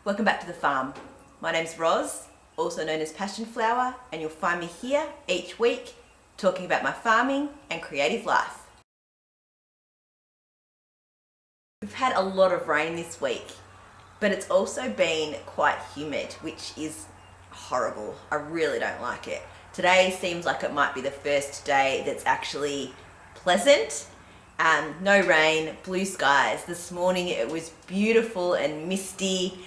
Welcome back to the farm. My name's Roz, also known as Passion Flower, and you'll find me here each week talking about my farming and creative life. We've had a lot of rain this week, but it's also been quite humid, which is horrible. I really don't like it. Today seems like it might be the first day that's actually pleasant. No rain, blue skies. This morning it was beautiful and misty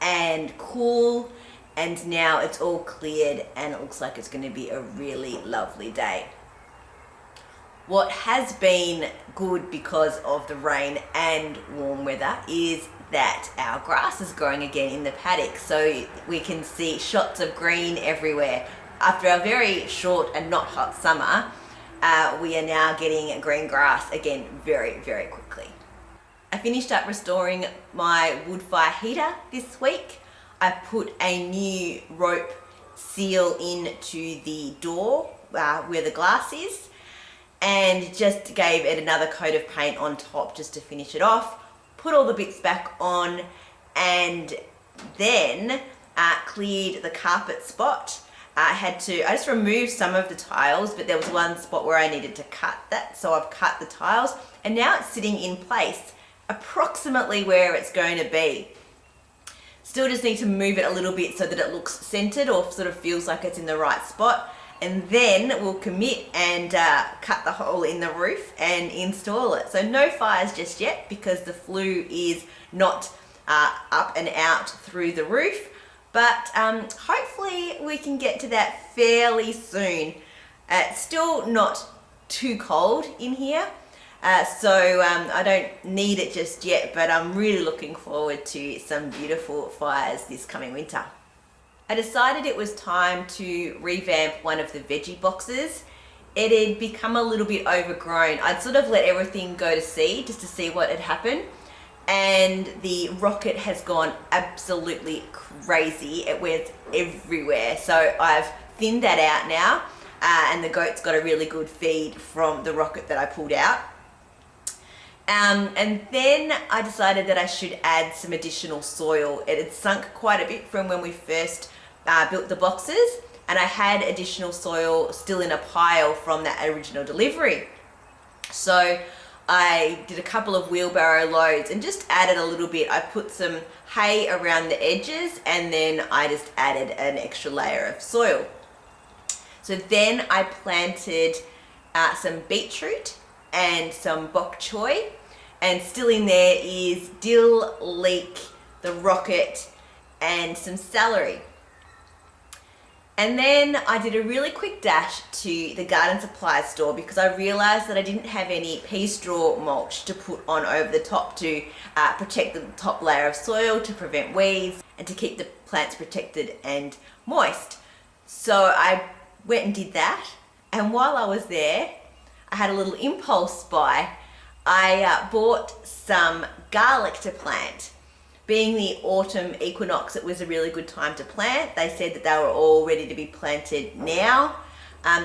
and cool, and now it's all cleared and it looks like it's going to be a really lovely day. What has been good because of the rain and warm weather is that our grass is growing again in the paddock, so we can see shots of green everywhere. After a very short and not hot summer, we are now getting green grass again very, very quickly. I finished up restoring my wood fire heater this week. I put a new rope seal into the door where the glass is, and just gave it another coat of paint on top just to finish it off. Put all the bits back on, and then cleared the carpet spot. I just removed some of the tiles, but there was one spot where I needed to cut that, so I've cut the tiles, and now it's sitting in place approximately where it's going to be. Still just need to move it a little bit so that it looks centered or sort of feels like it's in the right spot, and then we'll commit and cut the hole in the roof and install it. So no fires just yet because the flue is not up and out through the roof, but hopefully we can get to that fairly soon. It's still not too cold in here, so I don't need it just yet, but I'm really looking forward to some beautiful fires this coming winter. I decided it was time to revamp one of the veggie boxes. It had become a little bit overgrown. I'd sort of let everything go to seed just to see what had happened, and the rocket has gone absolutely crazy. It went everywhere. So I've thinned that out now, and the goat's got a really good feed from the rocket that I pulled out. And then I decided that I should add some additional soil. It had sunk quite a bit from when we first built the boxes, and I had additional soil still in a pile from that original delivery. So I did a couple of wheelbarrow loads and just added a little bit. I put some hay around the edges, and then I just added an extra layer of soil. So then I planted some beetroot and some bok choy, and still in there is dill, leek, the rocket, and some celery. And then I did a really quick dash to the garden supply store because I realized that I didn't have any pea straw mulch to put on over the top to protect the top layer of soil, to prevent weeds, and to keep the plants protected and moist. So I went and did that, and while I was there, I had a little impulse buy. I bought some garlic to plant. Being the autumn equinox, it was a really good time to plant. They said that they were all ready to be planted now.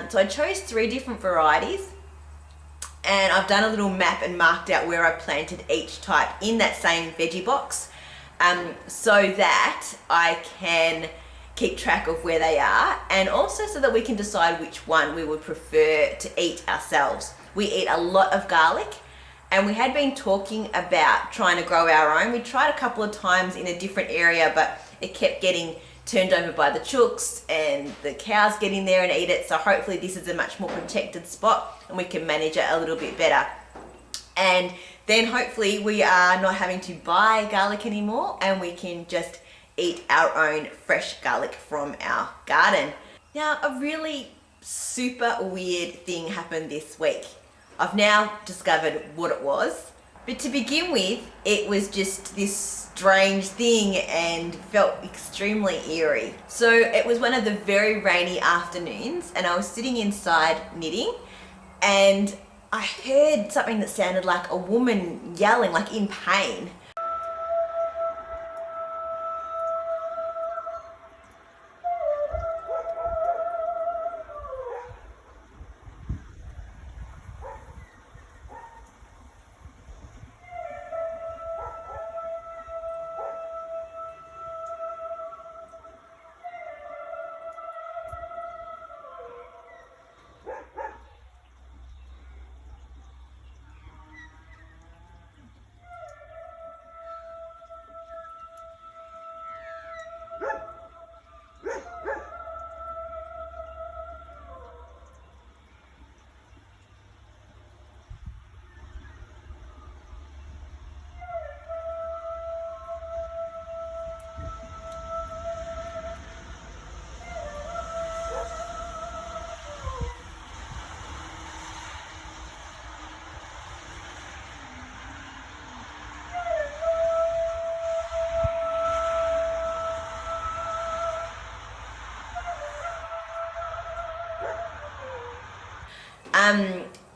So I chose 3 different varieties, and I've done a little map and marked out where I planted each type in that same veggie box, so that I can keep track of where they are, and also so that we can decide which one we would prefer to eat ourselves. We eat a lot of garlic, and we had been talking about trying to grow our own. We tried a couple of times in a different area, but it kept getting turned over by the chooks, and the cows get in there and eat it. So hopefully this is a much more protected spot and we can manage it a little bit better. And then hopefully we are not having to buy garlic anymore, and we can just eat our own fresh garlic from our garden. Now, a really super weird thing happened this week. I've now discovered what it was, but to begin with, it was just this strange thing and felt extremely eerie. So it was one of the very rainy afternoons, and I was sitting inside knitting, and I heard something that sounded like a woman yelling, like in pain.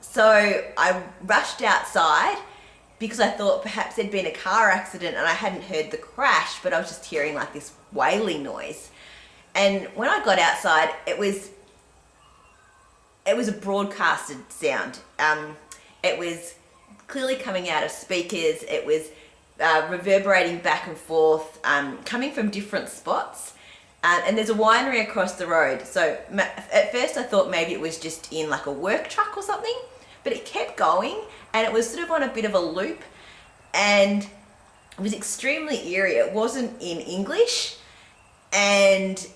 So I rushed outside because I thought perhaps there'd been a car accident and I hadn't heard the crash, but I was just hearing like this wailing noise. And when I got outside, it was a broadcasted sound. It was clearly coming out of speakers. It was reverberating back and forth, coming from different spots. And there's a winery across the road. So at first I thought maybe it was just in like a work truck or something, but it kept going and it was sort of on a bit of a loop, and it was extremely eerie. It wasn't in English, and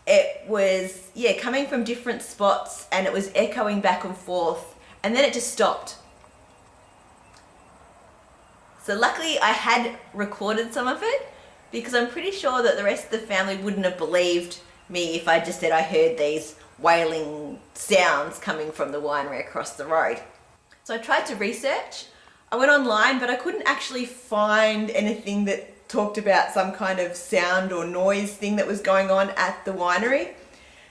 it was, coming from different spots, and it was echoing back and forth, and then it just stopped. So luckily I had recorded some of it, because I'm pretty sure that the rest of the family wouldn't have believed me if I just said I heard these wailing sounds coming from the winery across the road. So I tried to research. I went online, but I couldn't actually find anything that talked about some kind of sound or noise thing that was going on at the winery.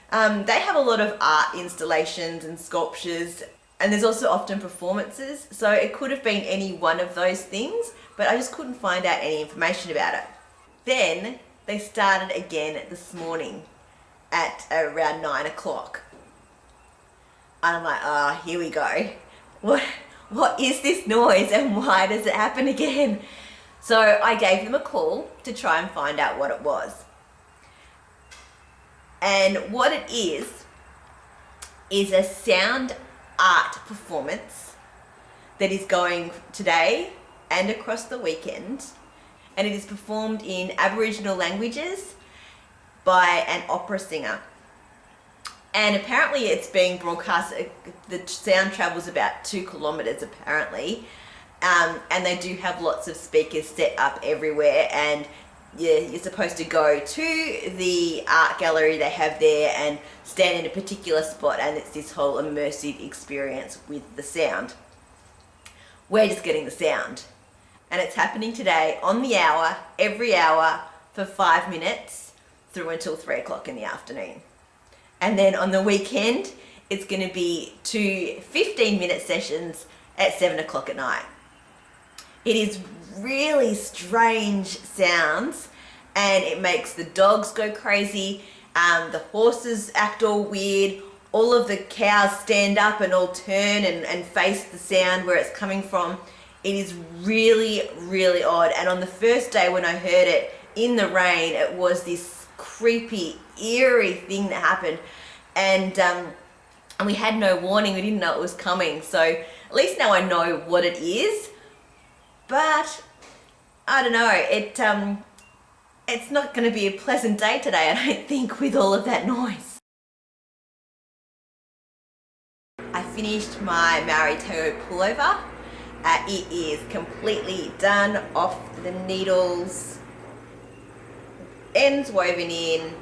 They have a lot of art installations and sculptures, and there's also often performances, so it could have been any one of those things, but I just couldn't find out any information about it. Then they started again this morning at around 9 o'clock. And I'm like, here we go. What is this noise and why does it happen again? So I gave them a call to try and find out what it was. And what it is a sound art performance that is going today and across the weekend. And it is performed in Aboriginal languages by an opera singer. And apparently it's being broadcast, the sound travels about 2 kilometers apparently. And they do have lots of speakers set up everywhere, and you're supposed to go to the art gallery they have there and stand in a particular spot, and it's this whole immersive experience with the sound. We're just getting the sound. And it's happening today on the hour, every hour for 5 minutes through until 3 o'clock in the afternoon. And then on the weekend, it's going to be 2 15-minute sessions at 7 o'clock at night. It is really strange sounds, and it makes the dogs go crazy, the horses act all weird, all of the cows stand up and all turn and face the sound where it's coming from. It is really, really odd. And on the first day when I heard it in the rain, it was this creepy, eerie thing that happened. And we had no warning. We didn't know it was coming. So at least now I know what it is. But I don't know. It's not going to be a pleasant day today, I don't think, with all of that noise. I finished my Mauri Tau Pullover. It is completely done, off the needles, ends woven in,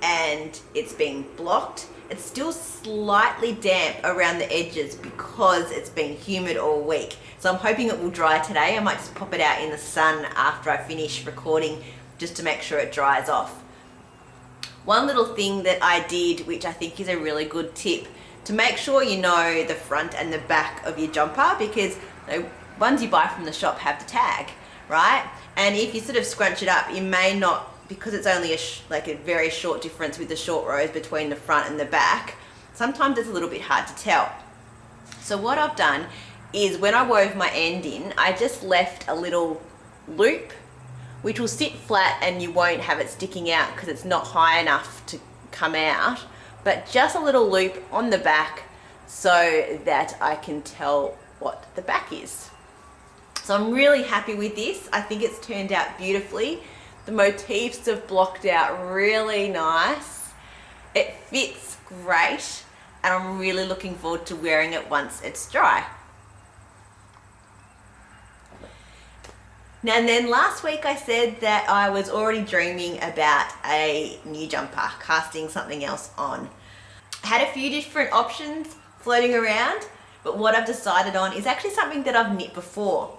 and it's been blocked. It's still slightly damp around the edges because it's been humid all week. So I'm hoping it will dry today. I might just pop it out in the sun after I finish recording just to make sure it dries off. One little thing that I did, which I think is a really good tip, to make sure you know the front and the back of your jumper, because the ones you buy from the shop have the tag, right? And if you sort of scrunch it up, you may not, because it's only a very short difference with the short rows between the front and the back, sometimes it's a little bit hard to tell. So what I've done is when I wove my end in, I just left a little loop, which will sit flat and you won't have it sticking out because it's not high enough to come out, but just a little loop on the back so that I can tell what the back is. So I'm really happy with this. I think it's turned out beautifully. The motifs have blocked out really nice. It fits great, and I'm really looking forward to wearing it once it's dry. Now, and then last week I said that I was already dreaming about a new jumper, casting something else on. I had a few different options floating around, but what I've decided on is actually something that I've knit before.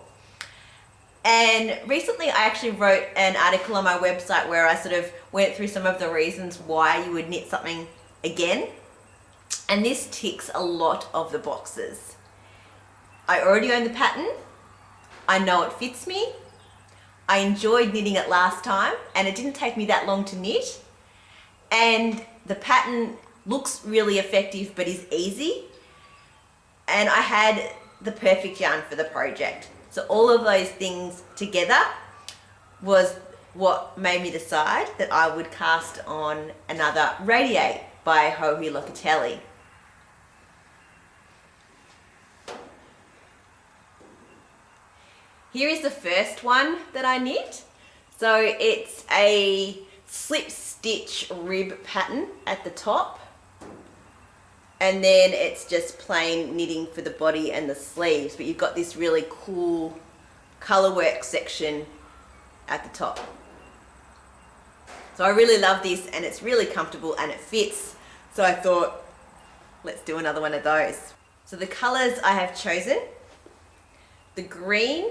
And recently I actually wrote an article on my website where I sort of went through some of the reasons why you would knit something again. And this ticks a lot of the boxes. I already own the pattern. I know it fits me. I enjoyed knitting it last time and it didn't take me that long to knit. And the pattern looks really effective but is easy. And I had the perfect yarn for the project. So all of those things together was what made me decide that I would cast on another Radiate by Joji Locatelli. Here is the first one that I knit. So it's a slip stitch rib pattern at the top. And then it's just plain knitting for the body and the sleeves. But you've got this really cool color work section at the top. So I really love this and it's really comfortable and it fits. So I thought, let's do another one of those. So the colors I have chosen, the green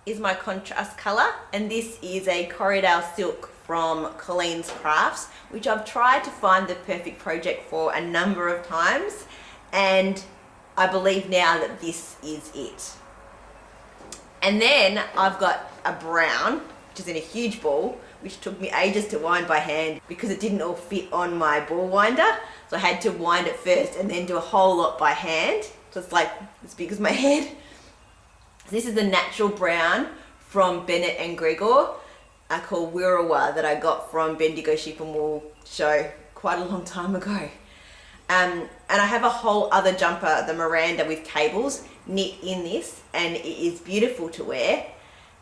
is my contrast color, and this is a Corriedale silk from Colleen's Crafts, which I've tried to find the perfect project for a number of times, and I believe now that this is it. And then I've got a brown, which is in a huge ball, which took me ages to wind by hand because it didn't all fit on my ball winder. So I had to wind it first and then do a whole lot by hand. So it's like as big as my head. This is a natural brown from Bennett and Gregor, called Wirrawa, that I got from Bendigo Ship and Wool show quite a long time ago. And I have a whole other jumper, the Miranda with cables, knit in this, and it is beautiful to wear.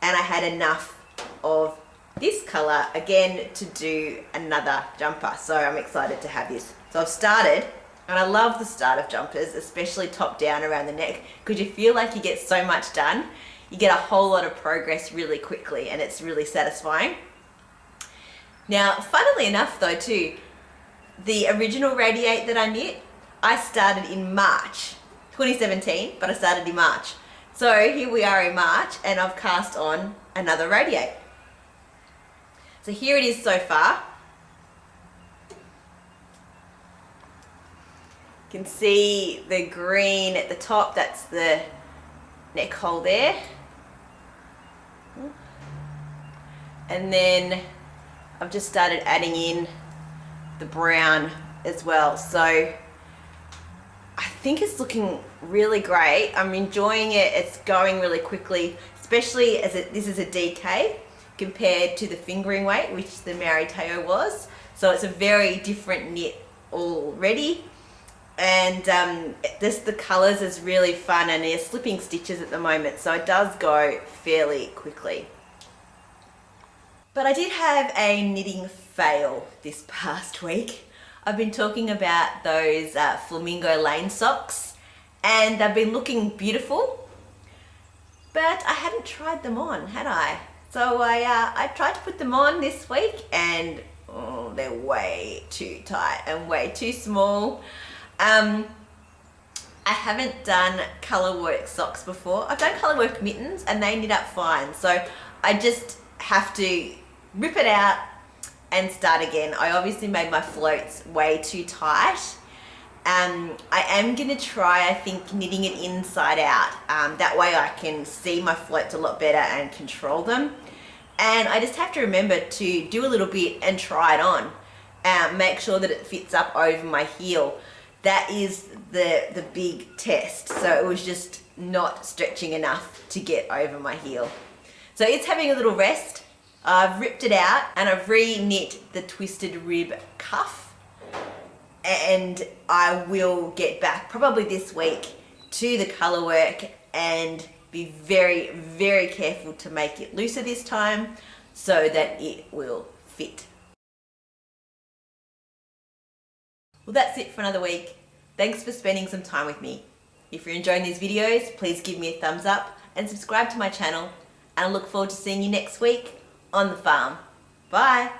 And I had enough of this color again to do another jumper, so I'm excited to have this. So I've started, and I love the start of jumpers, especially top down around the neck, because you feel like you get so much done. You get a whole lot of progress really quickly and it's really satisfying. Now, funnily enough though too, the original Radiate that I knit, I started in March 2017, but I started in March. So here we are in March and I've cast on another Radiate. So here it is so far. You can see the green at the top, that's the neck hole there. And then I've just started adding in the brown as well. So I think it's looking really great. I'm enjoying it. It's going really quickly, especially as this is a DK compared to the fingering weight, which the Mauri Tau was. So it's a very different knit already. And the colours is really fun, and they're slipping stitches at the moment, so it does go fairly quickly. But I did have a knitting fail this past week. I've been talking about those flamingo lane socks, and they've been looking beautiful, but I hadn't tried them on, had I? So I tried to put them on this week, and oh, they're way too tight and way too small. I haven't done colour work socks before. I've done colour work mittens and they knit up fine. So I just have to rip it out and start again. I obviously made my floats way too tight. I am going to try, I think, knitting it inside out. That way I can see my floats a lot better and control them. And I just have to remember to do a little bit and try it on. Make sure that it fits up over my heel. That is the big test. So it was just not stretching enough to get over my heel. So it's having a little rest. I've ripped it out and I've re-knit the twisted rib cuff. And I will get back probably this week to the colour work and be very, very careful to make it looser this time so that it will fit. Well, that's it for another week. Thanks for spending some time with me. If you're enjoying these videos, please give me a thumbs up and subscribe to my channel. And I look forward to seeing you next week on the farm. Bye.